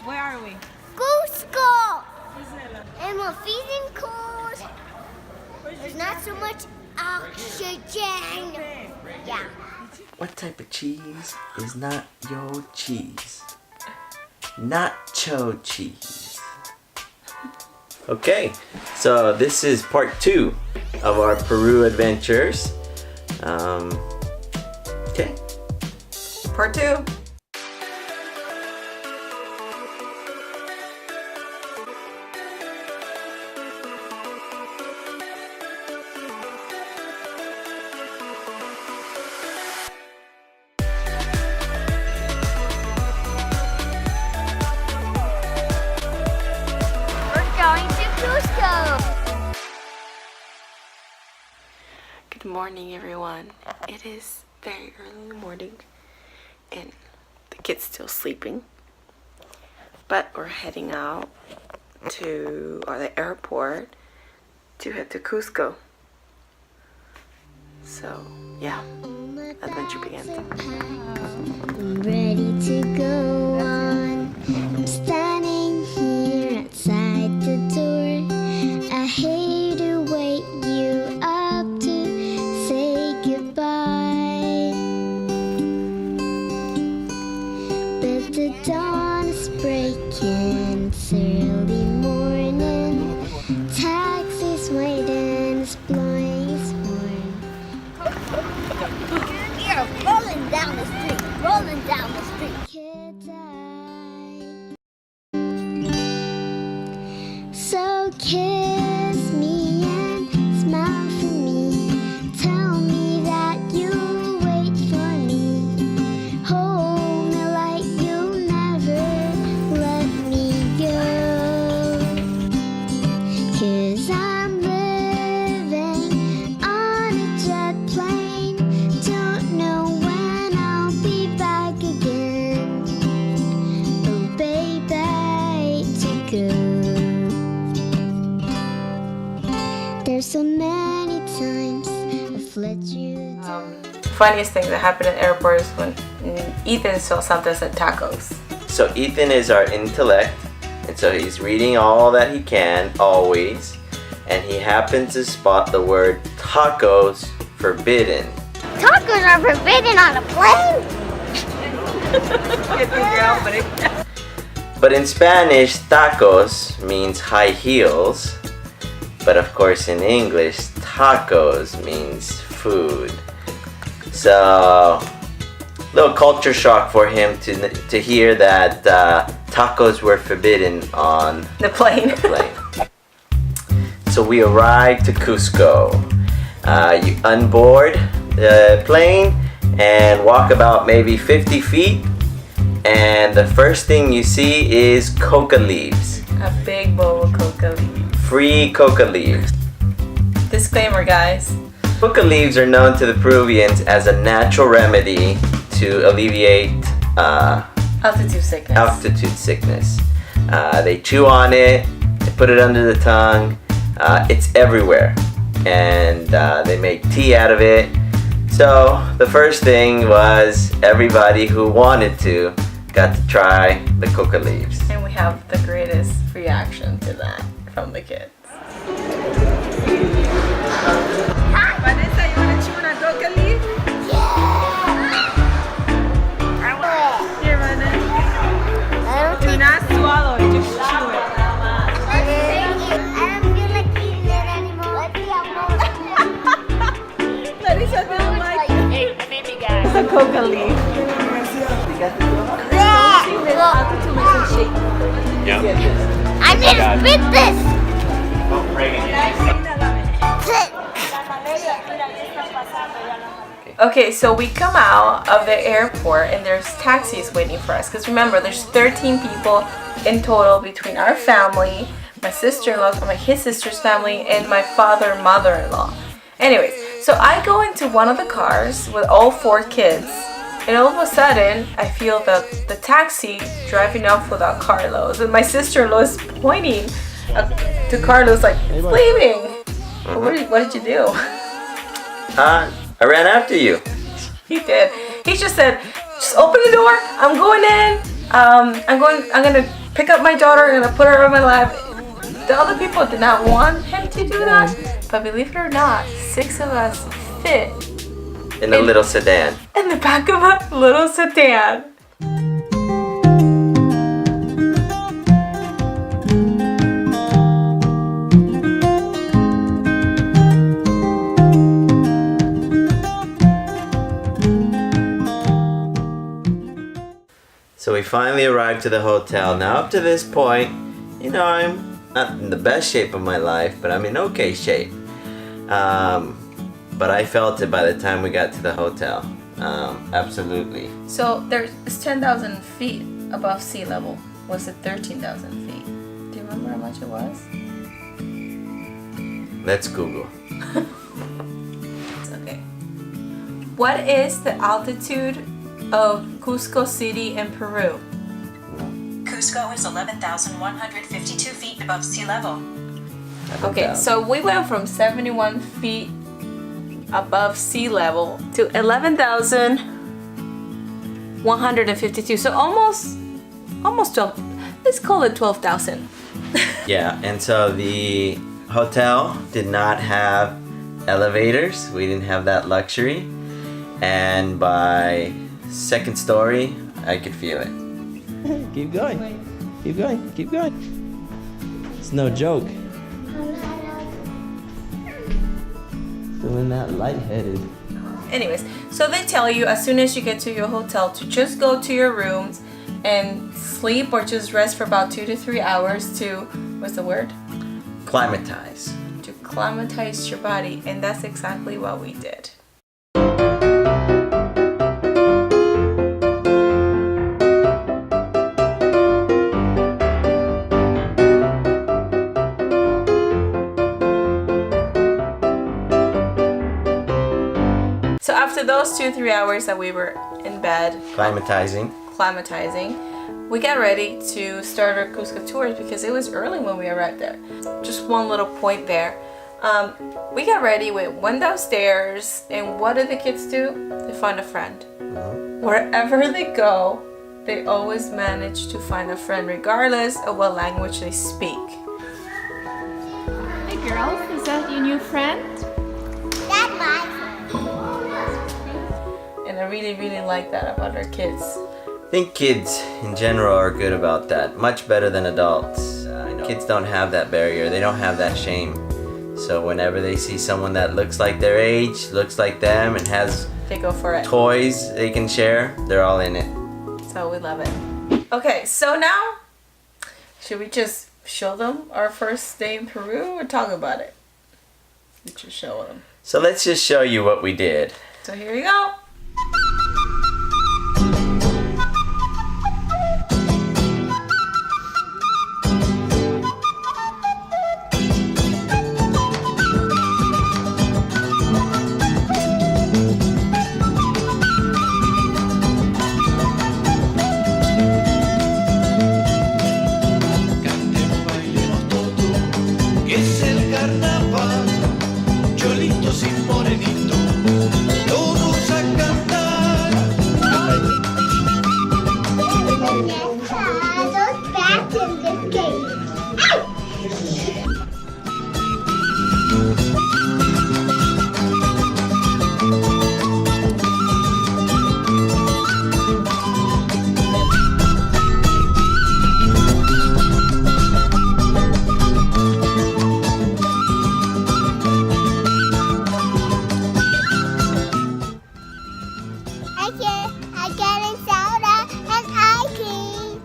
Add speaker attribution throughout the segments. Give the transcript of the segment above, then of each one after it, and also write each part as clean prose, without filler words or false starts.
Speaker 1: Where are we?
Speaker 2: Cusco! And we're feeding cold. There's not so much oxygen. Yeah.
Speaker 3: What type of cheese is not your cheese? Nacho cheese. Okay, so this is part 2 of our Peru adventures. Okay.
Speaker 1: Part 2.
Speaker 4: Good morning, everyone. It is very early in the morning and the kid's still sleeping, but we're heading out to the airport to head to Cusco. So yeah, adventure begins.
Speaker 2: I'm ready to go on. I'm standing here outside the door. I hate to wake you up to say goodbye, but the dawn is breaking. It's early morning. Taxi's waiting. It's blowing its horn. We are rolling down the street. Rolling down the street. So kiss me and smile for me. Tell me that you'll wait for me. Hold me like you'll never let me go. 'Cause I'm living on a jet plane. Don't know when I'll be back again. Oh baby, to go. There's so many times I've let you down.
Speaker 4: Funniest thing that happened at the airport is when Ethan saw something that said tacos.
Speaker 3: So Ethan is our intellect, and so he's reading all that he can, always, and he happened to spot the word tacos forbidden.
Speaker 2: Tacos are forbidden on a plane?
Speaker 3: But in Spanish, tacos means high heels, but of course in English, tacos means food. So, little culture shock for him to hear that tacos were forbidden on
Speaker 4: The plane.
Speaker 3: the plane. So we arrived to Cusco. You unboard the plane and walk about maybe 50 feet, and the first thing you see is coca leaves.
Speaker 4: A big bowl of coca leaves.
Speaker 3: Free coca leaves.
Speaker 4: Disclaimer, guys.
Speaker 3: Coca leaves are known to the Peruvians as a natural remedy to alleviate
Speaker 4: Altitude sickness.
Speaker 3: altitude sickness. They chew on it, they put it under the tongue. It's everywhere, and they make tea out of it. So the first thing was everybody who wanted to got to try the coca leaves.
Speaker 4: And we have the greatest reaction to that from the kids.
Speaker 1: Vanessa, you want to chew on a coca leaf? Here, Vanessa. Do not swallow it, just chew it.
Speaker 2: I don't feel like eating it anymore.
Speaker 1: Larissa doesn't like it. It's a coca leaf. Altitude makes them shake.
Speaker 2: I need to spit this.
Speaker 4: Okay, so we come out of the airport and there's taxis waiting for us. Because remember, there's 13 people in total between our family, my sister-in-law, his sister's family, and my father and mother-in-law. Anyways, so I go into one of the cars with all 4 kids. And all of a sudden, I feel the taxi driving off without Carlos. And my sister-in-law is pointing to Carlos like, it's leaving. What did you do?
Speaker 3: I ran after you.
Speaker 4: He did. He just said, just open the door. I'm going in. I'm gonna pick up my daughter, I'm gonna put her on my lap. The other people did not want him to do that, but believe it or not, 6 of us fit
Speaker 3: In a little sedan.
Speaker 4: in the back of a little sedan.
Speaker 3: So we finally arrived to the hotel. Now up to this point, you know, I'm not in the best shape of my life, but I'm in okay shape. But I felt it by the time we got to the hotel. Absolutely.
Speaker 4: So it's 10,000 feet above sea level. Was it 13,000 feet? Do you remember how much it was?
Speaker 3: Let's Google.
Speaker 4: It's okay. What is the altitude of Cusco City in Peru?
Speaker 5: Cusco is 11,152 feet above sea level.
Speaker 4: Okay, so we went from 71 feet above sea level to 11,152. So almost 12. Let's call it 12,000.
Speaker 3: Yeah, and so the hotel did not have elevators. We didn't have that luxury. And by second story, I could feel it. Keep going. Keep going. Keep going. It's no joke. Feeling that lightheaded.
Speaker 4: Anyways, so they tell you as soon as you get to your hotel to just go to your rooms and sleep or just rest for about 2 to 3 hours to, what's the word?
Speaker 3: Climatize.
Speaker 4: To climatize your body, and that's exactly what we did. So after those 2-3 hours that we were in bed,
Speaker 3: Climatizing.
Speaker 4: we got ready to start our Cusco tours because it was early when we arrived there. Just one little point there. We got ready, we went downstairs, and what did the kids do? They find a friend. Wherever they go, they always manage to find a friend regardless of what language they speak.
Speaker 1: Hey girls, is that your new friend?
Speaker 2: That's my friend.
Speaker 4: And I really, really like that about our kids.
Speaker 3: I think kids in general are good about that. Much better than adults. Kids don't have that barrier. They don't have that shame. So whenever they see someone that looks like their age, looks like them, and has
Speaker 4: They go for it.
Speaker 3: toys they can share, they're all in it.
Speaker 4: So we love it. Okay, so now, should we just show them our first day in Peru or talk about it? We just show them.
Speaker 3: So let's just show you what we did.
Speaker 4: So here you go.
Speaker 6: Es el carnaval, cholitos y morenitos, todos a cantar.
Speaker 2: Those bats in this cave. I get a soda and ice cream.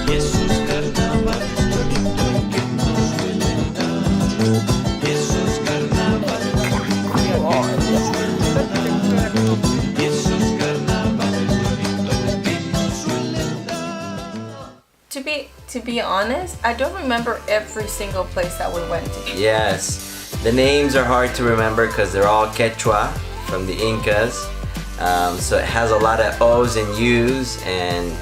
Speaker 6: Y esos carnavales, cholito, que no suelen dar. Esos carnavales, cholito, que no suelen dar. Y esos carnavales, cholito, que no suelen dar.
Speaker 4: To be honest, I don't remember every single place that we went to.
Speaker 3: Yes, the names are hard to remember because they're all Quechua from the Incas. So it has a lot of O's and U's and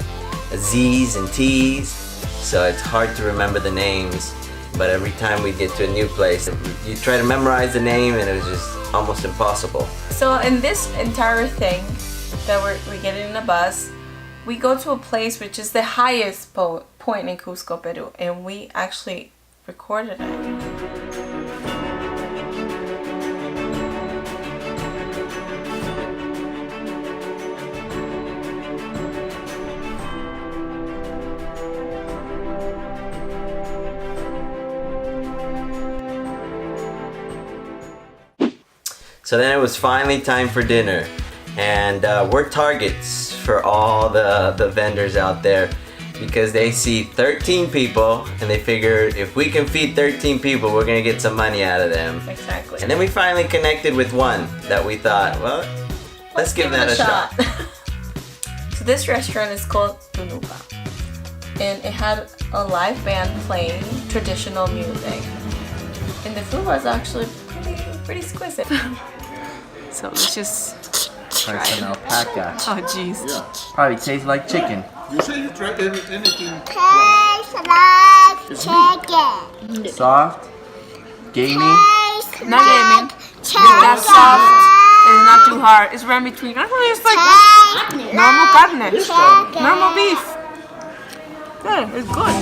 Speaker 3: Z's and T's. So it's hard to remember the names. But every time we get to a new place, you try to memorize the name and it was just almost impossible.
Speaker 4: So in this entire thing that we get in a bus, we go to a place which is the highest point in Cusco, Peru, and we actually recorded it.
Speaker 3: So then it was finally time for dinner, and we're targets for all the vendors out there because they see 13 people and they figure if we can feed 13 people, we're gonna get some money out of them.
Speaker 4: Exactly.
Speaker 3: And then we finally connected with one that we thought, well, let's give that a shot.
Speaker 4: So this restaurant is called Tunupa, and it had a live band playing traditional music, and the food was actually pretty exquisite. So let's just
Speaker 7: try some alpaca.
Speaker 4: Oh jeez.
Speaker 7: Yeah. Probably tastes like chicken.
Speaker 8: You say you try anything.
Speaker 2: Tastes like chicken.
Speaker 7: Soft, gamey.
Speaker 2: Tastes
Speaker 4: Not gamey. It's not
Speaker 2: chicken.
Speaker 4: soft. It's not too hard. It's right in between. Actually, it's like normal carne. Normal beef. Yeah, it's good.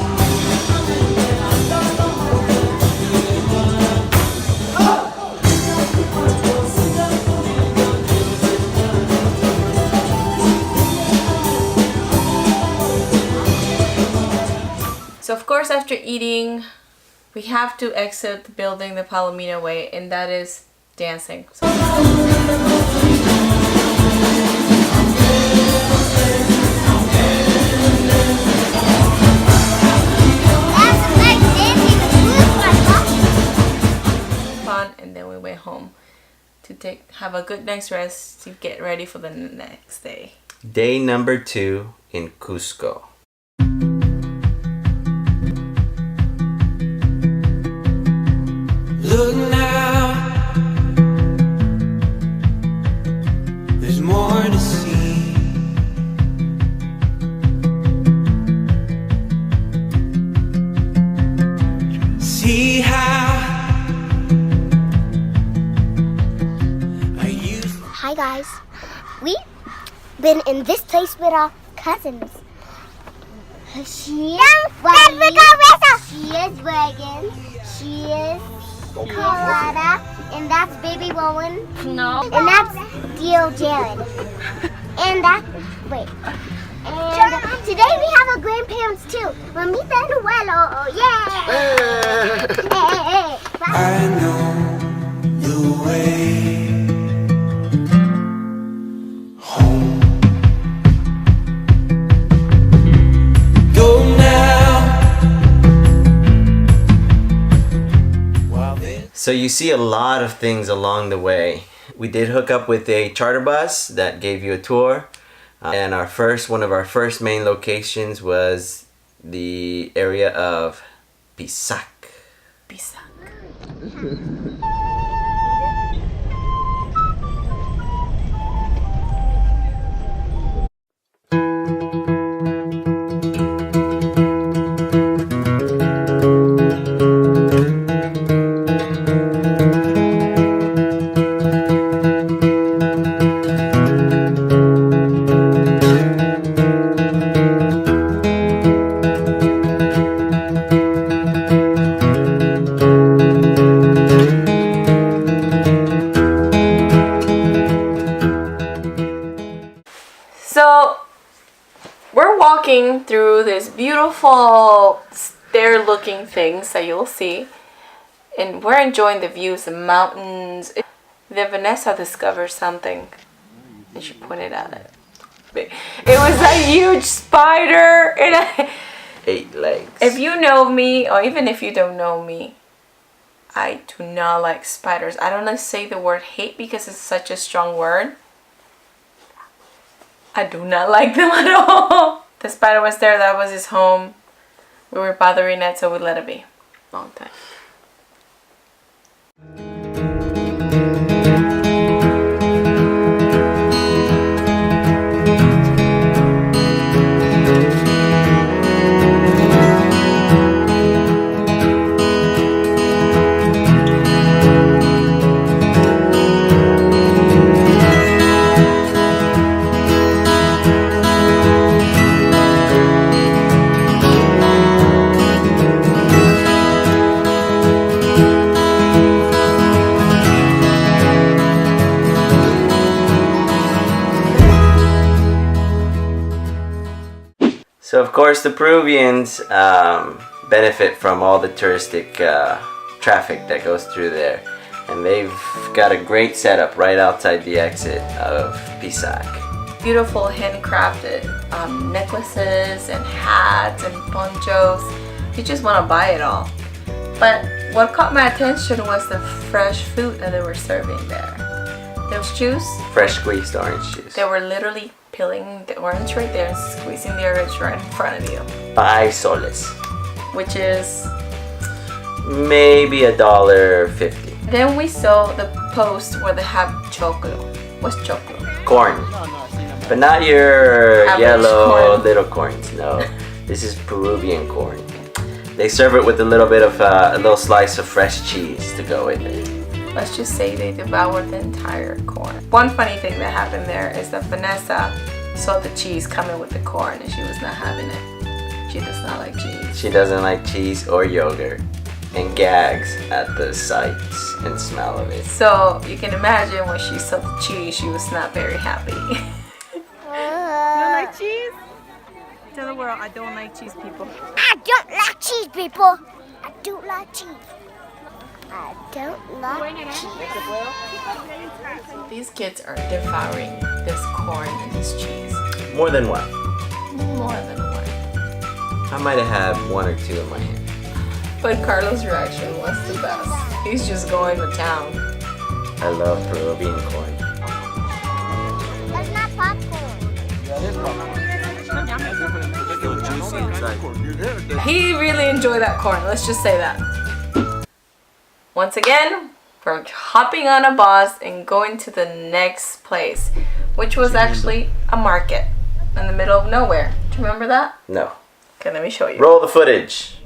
Speaker 4: So of course, after eating, we have to exit the building the Palomino way, and that is dancing. So fun, and then we went home to have a good night's rest to get ready for the next day.
Speaker 3: Day number 2 in Cusco.
Speaker 6: Look now, there's more to see. See how I used.
Speaker 2: Hi guys, we've been in this place with our cousins. She is Buddy, she is Reagan, she is Colada, and that's Baby Rowan. No. And that's Dio Jared. And that, wait. And today we have our grandparents too. Mamita and Abuelo, yeah! Hey.
Speaker 6: I know the way home. Go now. While this
Speaker 3: So you see a lot of things along the way. We did hook up with a charter bus that gave you a tour. And one of our first main locations was the area of Pisac.
Speaker 4: Pisac. So we're walking through this beautiful stair looking things that you'll see, and we're enjoying the views, the mountains. Then Vanessa discovered something and she pointed at it. It was a huge spider and
Speaker 3: 8 legs.
Speaker 4: if you know me, or even if you don't know me, I do not like spiders. I don't like to say the word hate because it's such a strong word. I do not like them at all. The spider was there, that was his home. We were bothering it, so we let it be. Long time.
Speaker 3: So of course the Peruvians benefit from all the touristic traffic that goes through there, and they've got a great setup right outside the exit of Pisac.
Speaker 4: Beautiful handcrafted necklaces and hats and ponchos. You just want to buy it all. But what caught my attention was the fresh fruit that they were serving there. There was juice.
Speaker 3: Fresh squeezed orange juice.
Speaker 4: They were literally peeling the orange right there and squeezing the orange right in front of you.
Speaker 3: 5 soles.
Speaker 4: Which is...
Speaker 3: maybe $1.50.
Speaker 4: Then we saw the post where they have choclo. What's choclo?
Speaker 3: Corn. But not your
Speaker 4: Average
Speaker 3: yellow
Speaker 4: corn.
Speaker 3: little corns, no. This is Peruvian corn. They serve it with a little bit of a little slice of fresh cheese to go with it.
Speaker 4: Let's just say they devoured the entire corn. One funny thing that happened there is that Vanessa saw the cheese coming with the corn and she was not having it. She does not like cheese.
Speaker 3: She doesn't like cheese or yogurt and gags at the sights and smell of it.
Speaker 4: So you can imagine when she saw the cheese, she was not very happy.
Speaker 1: You don't like cheese? Tell the world I don't like cheese, people.
Speaker 2: I don't like cheese, people. I don't like cheese. I don't like cheese.
Speaker 4: These kids are devouring this corn and this cheese.
Speaker 3: More than one.
Speaker 4: More than one.
Speaker 3: I might have had 1 or 2 in my hand.
Speaker 4: But Carlos' reaction was the best. He's just going to town.
Speaker 3: I love Peruvian corn.
Speaker 2: That's not popcorn.
Speaker 4: He really enjoyed that corn, let's just say that. Once again, we're hopping on a bus and going to the next place, which was actually a market in the middle of nowhere. Do you remember that?
Speaker 3: No.
Speaker 4: Okay, let me show you.
Speaker 3: Roll the footage.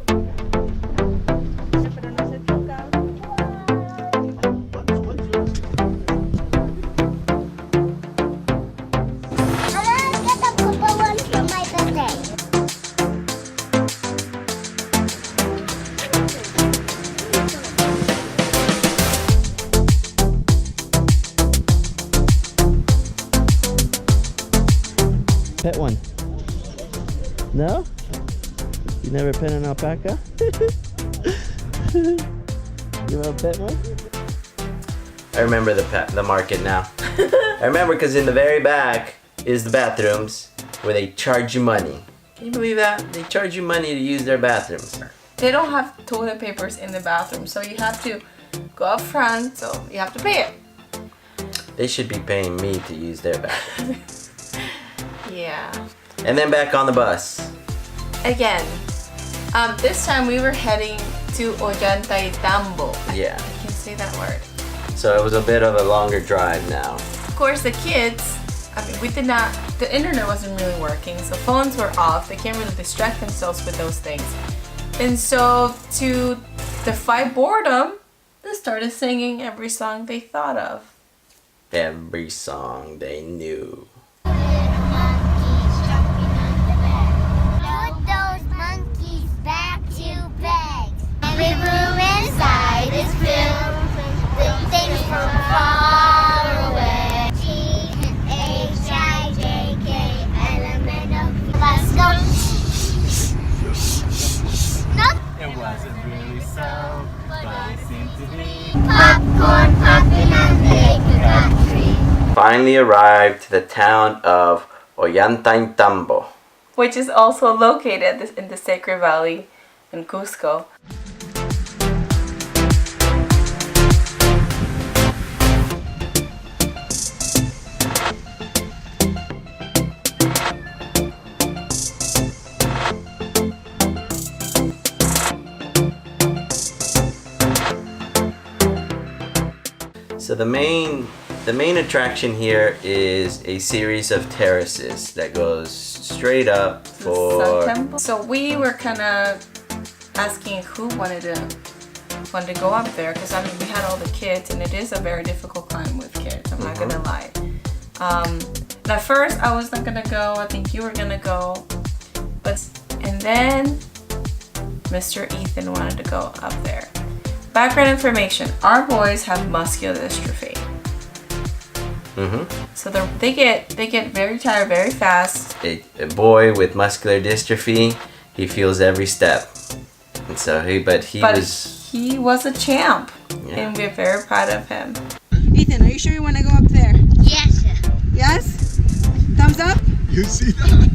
Speaker 3: Pet one. No? You never pet an alpaca? You ever pet one? I remember the market now. I remember because in the very back is the bathrooms where they charge you money. Can you believe that? They charge you money to use their bathrooms.
Speaker 4: They don't have toilet papers in the bathroom, so you have to go up front, so you have to pay it.
Speaker 3: They should be paying me to use their bathroom.
Speaker 4: Yeah.
Speaker 3: And then back on the bus.
Speaker 4: Again, this time we were heading to Ollantaytambo.
Speaker 3: Yeah.
Speaker 4: I can't say that word.
Speaker 3: So it was a bit of a longer drive now.
Speaker 4: Of course, the kids, the internet wasn't really working, so phones were off. They can't really distract themselves with those things. And so to defy boredom, they started singing every song they thought of.
Speaker 3: Every song they knew.
Speaker 2: Put those monkeys back to bed. Every room inside is filled with things from far away. G-H-I-J-K-L-M-N-O. Let's go.
Speaker 6: It wasn't really so, but it seemed to be.
Speaker 2: Popcorn popping on the country.
Speaker 3: Finally arrived to the town of Untitled,
Speaker 4: Which is also located in the Sacred Valley in Cusco.
Speaker 3: So the main attraction here is a series of terraces that goes straight up for.
Speaker 4: Sun Temple. So we were kind of asking who wanted to go up there, because I mean we had all the kids and it is a very difficult climb with kids. I'm not gonna lie. And at first I was not gonna go. I think you were gonna go, and then Mr. Ethan wanted to go up there. Background information: our boys have muscular dystrophy. So they get very tired very fast.
Speaker 3: A boy with muscular dystrophy, he feels every step. And so he
Speaker 4: was a champ,
Speaker 3: Yeah.
Speaker 4: and we're very proud of him.
Speaker 1: Ethan, are you sure you want to go up there?
Speaker 2: Yes.
Speaker 1: Yes? Thumbs up?
Speaker 8: You see that?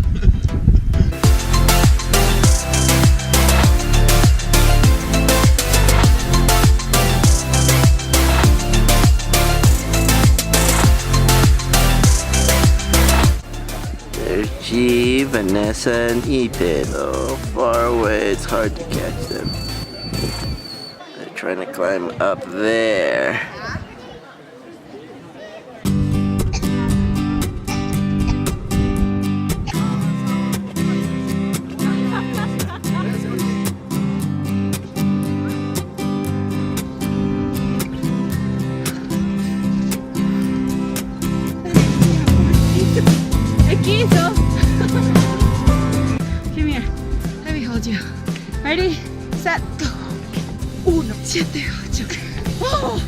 Speaker 3: There's G, Vanessa, and Ethan. Oh, far away, it's hard to catch them. They're trying to climb up there.
Speaker 1: Come here. Let me hold you. Ready, set, go. 1, 7, 8. Oh.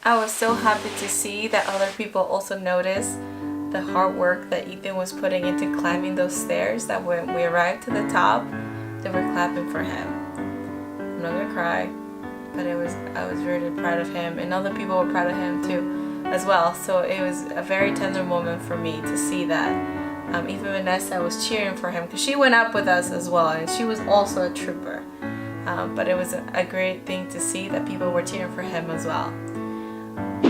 Speaker 4: I was so happy to see that other people also noticed the hard work that Ethan was putting into climbing those stairs, that when we arrived to the top, they were clapping for him. I'm not gonna cry, but I was really proud of him, and other people were proud of him too as well. So it was a very tender moment for me to see that. Even Vanessa was cheering for him because she went up with us as well, and she was also a trooper. But it was a great thing to see that people were cheering for him as well.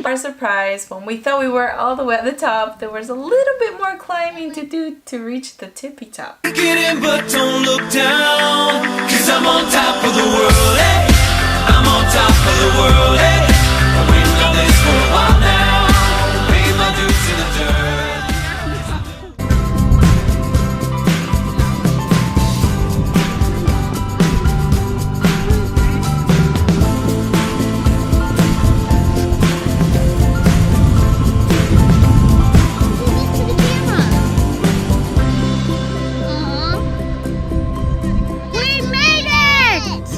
Speaker 4: Our surprise, when we thought we were all the way at the top, there was a little bit more climbing to do to reach the tippy top.
Speaker 6: Get in, but don't look down, 'cause I'm on top of the world, hey. I'm on top of the world, hey. I've been on this for a while now. Paid my dues in the dirt.
Speaker 2: We made it!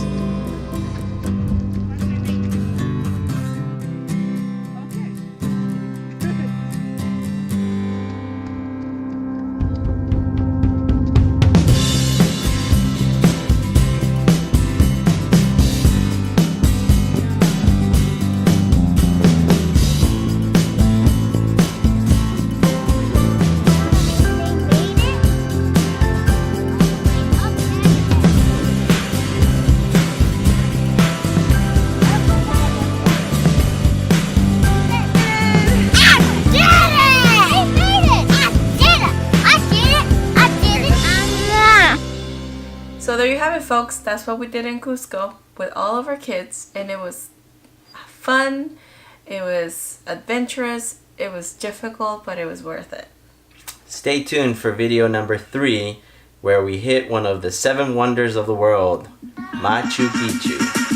Speaker 4: So there you have it, folks. That's what we did in Cusco with all of our kids, and it was fun, it was adventurous, it was difficult, but it was worth it.
Speaker 3: Stay tuned for video number 3, where we hit one of the 7 wonders of the world, Machu Picchu.